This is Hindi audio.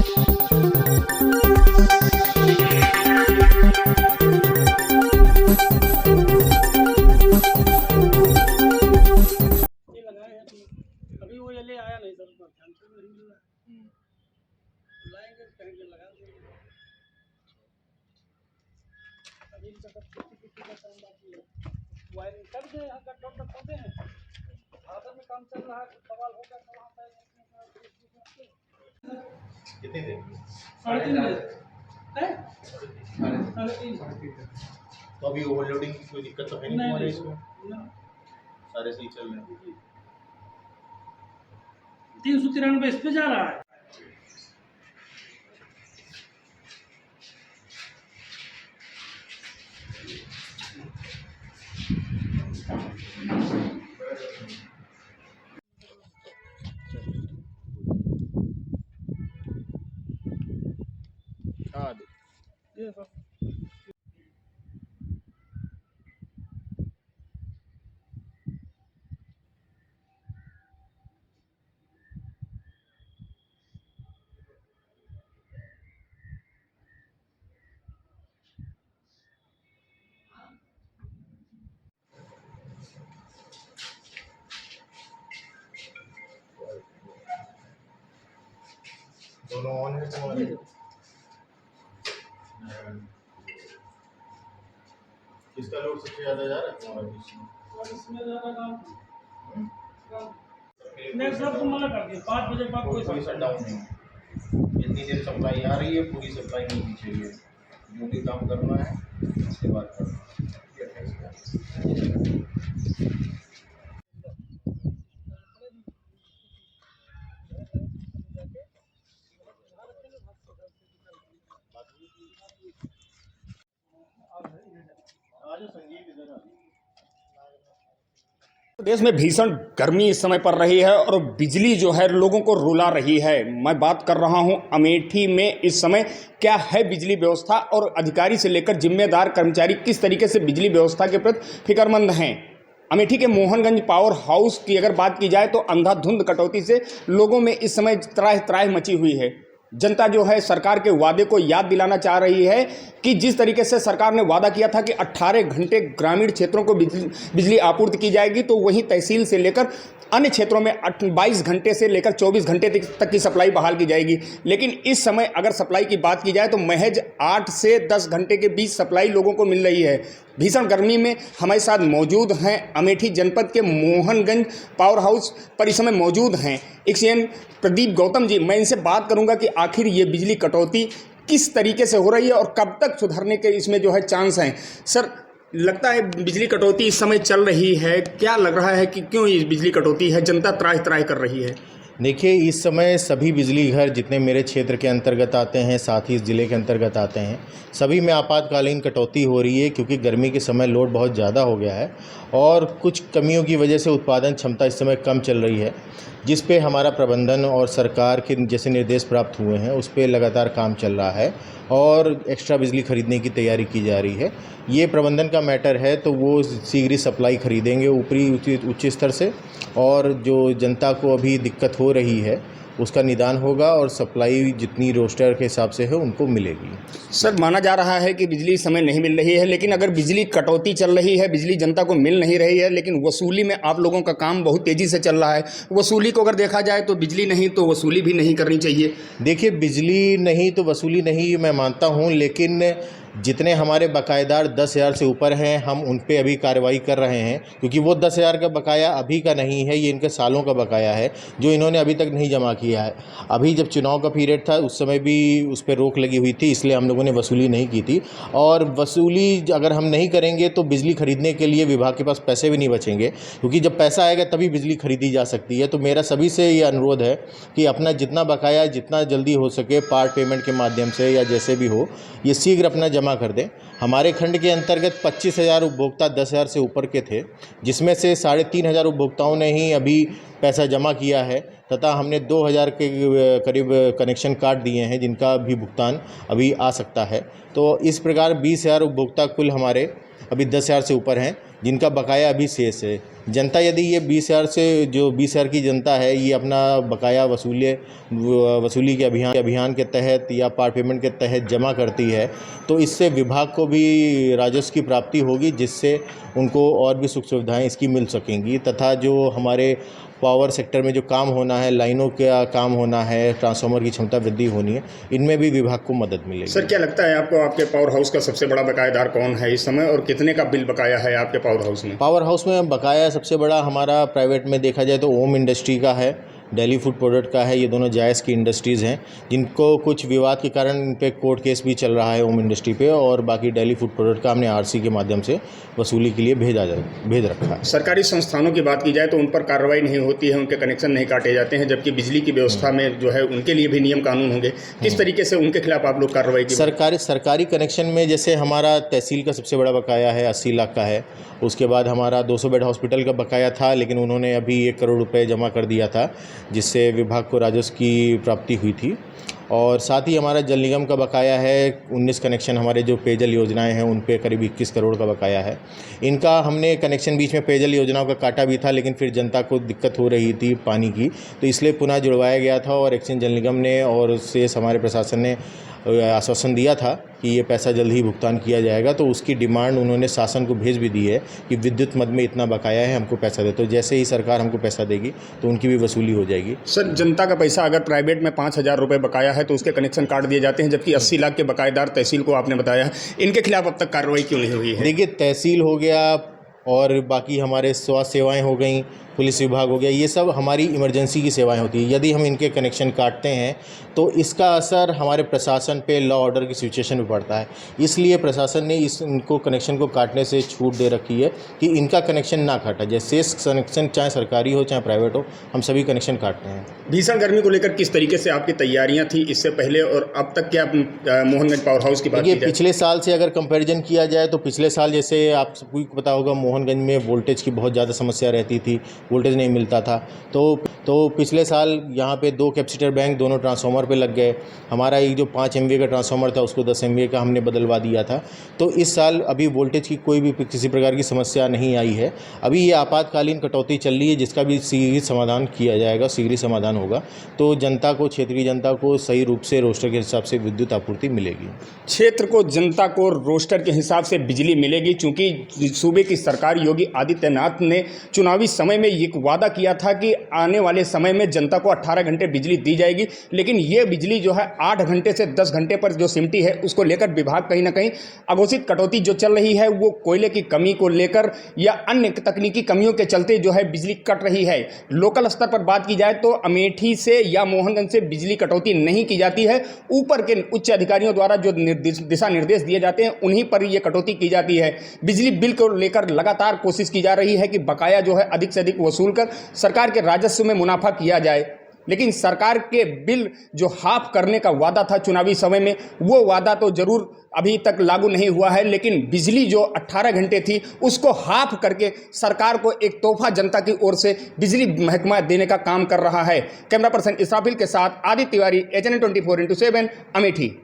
अभी वो ये ले आया नहीं सर, ध्यान से नहीं मिल रहा है। लाएंगे कहीं पे लगा देंगे। अभी तो सब किसी का काम बाकी है। वायरिंग कर दे, यहाँ कट ऑफ कर दे हैं। आधा में काम चल रहा है, सवाल होगा तो वहाँ पे कितनी देर? 3:30 है। तो अभी ओवरलोडिंग की कोई दिक्कत तो है नहीं हमारे इसमें? सारे सही चल रहे हैं। 393 इस पे जा रहा है। हाँ ये सर दोनों ऑन है तुम्हारे? किसका लोड सबसे ज़्यादा जा रहा है तुम्हारा इसमें? और इसमें ज़्यादा काम नेक्स्ट सब मना कर दिया, 5 बजे बाद कोई शट डाउन नहीं। जितनी देर सप्लाई आ रही है पूरी सप्लाई नहीं चाहिए। जो भी काम करना है उसके बाद करना है। देश में भीषण गर्मी इस समय पड़ रही है और बिजली जो है लोगों को रुला रही है। मैं बात कर रहा हूं अमेठी में इस समय क्या है बिजली व्यवस्था और अधिकारी से लेकर जिम्मेदार कर्मचारी किस तरीके से बिजली व्यवस्था के प्रति फिक्रमंद हैं। अमेठी के मोहनगंज पावर हाउस की अगर बात की जाए तो अंधाधुंध कटौती से लोगों में इस समय त्राह त्राह मची हुई है। जनता जो है सरकार के वादे को याद दिलाना चाह रही है कि जिस तरीके से सरकार ने वादा किया था कि 18 घंटे ग्रामीण क्षेत्रों को बिजली आपूर्ति की जाएगी, तो वहीं तहसील से लेकर अन्य क्षेत्रों में 22 घंटे से लेकर 24 घंटे तक की सप्लाई बहाल की जाएगी। लेकिन इस समय अगर सप्लाई की बात की जाए तो महज 8 से 10 घंटे के बीच सप्लाई लोगों को मिल रही है। भीषण गर्मी में हमारे साथ मौजूद हैं अमेठी जनपद के मोहनगंज पावर हाउस पर इस समय मौजूद हैं एक्सीएन प्रदीप गौतम जी। मैं इनसे बात करूंगा कि आखिर ये बिजली कटौती किस तरीके से हो रही है और कब तक सुधरने के इसमें जो है चांस हैं। सर, लगता है बिजली कटौती इस समय चल रही है, क्या लग रहा है कि क्यों ये बिजली कटौती है, जनता त्राह त्राह कर रही है? देखिए, इस समय सभी बिजली घर जितने मेरे क्षेत्र के अंतर्गत आते हैं, साथ ही इस ज़िले के अंतर्गत आते हैं, सभी में आपातकालीन कटौती हो रही है क्योंकि गर्मी के समय लोड बहुत ज़्यादा हो गया है और कुछ कमियों की वजह से उत्पादन क्षमता इस समय कम चल रही है, जिस पे हमारा प्रबंधन और सरकार के जैसे निर्देश प्राप्त हुए हैं उस पे लगातार काम चल रहा है और एक्स्ट्रा बिजली खरीदने की तैयारी की जा रही है। ये प्रबंधन का मैटर है तो वो शीघ्र सप्लाई खरीदेंगे ऊपरी उच्च स्तर से और जो जनता को अभी दिक्कत हो रही है उसका निदान होगा और सप्लाई जितनी रोस्टर के हिसाब से है उनको मिलेगी। सर, माना जा रहा है कि बिजली इस समय नहीं मिल रही है, लेकिन अगर बिजली कटौती चल रही है, बिजली जनता को मिल नहीं रही है, लेकिन वसूली में आप लोगों का काम बहुत तेज़ी से चल रहा है। वसूली को अगर देखा जाए तो बिजली नहीं तो वसूली भी नहीं करनी चाहिए। देखिए, बिजली नहीं तो वसूली नहीं मैं मानता हूँ, लेकिन जितने हमारे बकायेदार 10,000 से ऊपर हैं हम उन पे अभी कार्रवाई कर रहे हैं क्योंकि वो 10,000 का बकाया अभी का नहीं है, ये इनके सालों का बकाया है जो इन्होंने अभी तक नहीं जमा किया है। अभी जब चुनाव का पीरियड था उस समय भी उस पर रोक लगी हुई थी, इसलिए हम लोगों ने वसूली नहीं की थी और वसूली अगर हम नहीं करेंगे तो बिजली खरीदने के लिए विभाग के पास पैसे भी नहीं बचेंगे क्योंकि जब पैसा आएगा तभी बिजली खरीदी जा सकती है। तो मेरा सभी से ये अनुरोध है कि अपना जितना बकाया जितना जल्दी हो सके पार्ट पेमेंट के माध्यम से या जैसे भी हो ये शीघ्र अपना जमा कर दें। हमारे खंड के अंतर्गत 25,000 उपभोक्ता 10,000 से ऊपर के थे, जिसमें से 3,500 उपभोक्ताओं ने ही अभी पैसा जमा किया है तथा हमने 2,000 के करीब कनेक्शन काट दिए हैं जिनका भी भुगतान अभी आ सकता है। तो इस प्रकार 20,000 उपभोक्ता कुल हमारे अभी 10,000 से ऊपर हैं जिनका बकाया अभी शेष है। जनता यदि ये 20,000 से जो 20,000 की जनता है ये अपना बकाया वसूली के अभियान के तहत या पार्ट पेमेंट के तहत जमा करती है, तो इससे विभाग को भी राजस्व की प्राप्ति होगी, जिससे उनको और भी सुख सुविधाएँ इसकी मिल सकेंगी। तथा जो हमारे पावर सेक्टर में जो काम होना है, लाइनों का काम होना है, ट्रांसफार्मर की क्षमता वृद्धि होनी है, इनमें भी विभाग को मदद मिलेगी। सर, क्या लगता है आपको आपके पावर हाउस का सबसे बड़ा बकायेदार कौन है इस समय, और कितने का बिल बकाया है आपके पावर हाउस में? पावर हाउस में बकाया सबसे बड़ा हमारा प्राइवेट में देखा जाए तो ओम इंडस्ट्री का है, दिल्ली फूड प्रोडक्ट का है। ये दोनों जायज़ की इंडस्ट्रीज़ हैं, जिनको कुछ विवाद के कारण इन पे कोर्ट केस भी चल रहा है ओम इंडस्ट्री पे, और बाकी दिल्ली फूड प्रोडक्ट का हमने आरसी के माध्यम से वसूली के लिए भेज रखा है। सरकारी संस्थानों की बात की जाए तो उन पर कार्रवाई नहीं होती है, उनके कनेक्शन नहीं काटे जाते हैं, जबकि बिजली की व्यवस्था में जो है उनके लिए भी नियम कानून होंगे। किस तरीके से उनके खिलाफ आप लोग कार्रवाई की? सरकारी कनेक्शन में जैसे हमारा तहसील का सबसे बड़ा बकाया है, 80 लाख का है। उसके बाद हमारा 200 बेड हॉस्पिटल का बकाया था, लेकिन उन्होंने अभी 1 करोड़ रुपए जमा कर दिया था, जिससे विभाग को राजस्व की प्राप्ति हुई थी। और साथ ही हमारा जल निगम का बकाया है, 19 कनेक्शन हमारे जो पेयजल योजनाएं हैं उन पे करीब 21 करोड़ का बकाया है। इनका हमने कनेक्शन बीच में पेयजल योजनाओं का काटा भी था, लेकिन फिर जनता को दिक्कत हो रही थी पानी की, तो इसलिए पुनः जुड़वाया गया था। और एक्सचेंज जल निगम ने और शेष हमारे प्रशासन ने आश्वासन दिया था कि ये पैसा जल्द ही भुगतान किया जाएगा, तो उसकी डिमांड उन्होंने शासन को भेज भी दी है कि विद्युत मद में इतना बकाया है, हमको पैसा दे। तो जैसे ही सरकार हमको पैसा देगी तो उनकी भी वसूली हो जाएगी। सर, जनता का पैसा अगर प्राइवेट में 5,000 रुपये बकाया है तो उसके कनेक्शन काट दिए जाते हैं, जबकि 80 लाख के बकायेदार तहसील को आपने बताया, इनके खिलाफ अब तक कार्रवाई क्यों नहीं हुई है? देखिए, तहसील हो गया और बाकी हमारे स्वास्थ्य सेवाएं हो गई, पुलिस विभाग हो गया, ये सब हमारी इमरजेंसी की सेवाएं होती हैं। यदि हम इनके कनेक्शन काटते हैं तो इसका असर हमारे प्रशासन पे, लॉ ऑर्डर की सिचुएशन पे पड़ता है। इसलिए प्रशासन ने इनको कनेक्शन को काटने से छूट दे रखी है कि इनका कनेक्शन ना काटा जाए। शेष कनेक्शन चाहे सरकारी हो चाहे प्राइवेट हो, हम सभी कनेक्शन काटते हैं। भीषण गर्मी को लेकर किस तरीके से आपकी तैयारियां थी इससे पहले और अब तक? क्या मोहनगंज पावर हाउस की बात की जाए, पिछले साल से अगर कंपैरिजन किया जाए तो पिछले साल जैसे आप सबको पता होगा, मोहनगंज में वोल्टेज की बहुत ज़्यादा समस्या रहती थी, वोल्टेज नहीं मिलता था। तो पिछले साल यहाँ पे 2 कैपेसिटर बैंक दोनों ट्रांसफार्मर पे लग गए। हमारा एक जो 5 MVA का ट्रांसफार्मर था उसको 10 MVA का हमने बदलवा दिया था। तो इस साल अभी वोल्टेज की कोई भी किसी प्रकार की समस्या नहीं आई है। अभी ये आपातकालीन कटौती चल रही है, जिसका भी शीघ्र समाधान किया जाएगा, शीघ्र समाधान होगा, तो जनता को, क्षेत्रीय जनता को सही रूप से रोस्टर के हिसाब से विद्युत आपूर्ति मिलेगी। क्षेत्र को, जनता को रोस्टर के हिसाब से बिजली मिलेगी, चूंकि सूबे की सरकार योगी आदित्यनाथ ने चुनावी समय में एक वादा किया था कि आने वाले समय में जनता को 18 घंटे बिजली दी जाएगी, लेकिन ये बिजली जो है 8 घंटे से 10 घंटे पर जो सिमटी है, उसको लेकर विभाग कहीं ना कहीं अघोषित कटौती जो चल रही है वो कोयले की कमी को लेकर या अन्य तकनीकी कमियों के चलते जो है बिजली कट रही है। लोकल स्तर पर बात की जाए तो अमेठी से या मोहनगंज से बिजली कटौती नहीं की जाती है, ऊपर के उच्च अधिकारियों द्वारा जो दिशा निर्देश दिए जाते हैं उन्हीं पर यह कटौती की जाती है। बिजली बिल को लेकर लगातार कोशिश की जा रही है कि बकाया जो है अधिक से अधिक वसूल कर सरकार के राजस्व में मुनाफा किया जाए, लेकिन सरकार के बिल जो हाफ करने का वादा था चुनावी समय में, वो वादा तो जरूर अभी तक लागू नहीं हुआ है, लेकिन बिजली जो 18 घंटे थी उसको हाफ करके सरकार को एक तोहफा जनता की ओर से बिजली महकमा देने का काम कर रहा है। कैमरा पर्सन इसराफिल के साथ आदित्य तिवारी, HN 24/7 अमेठी।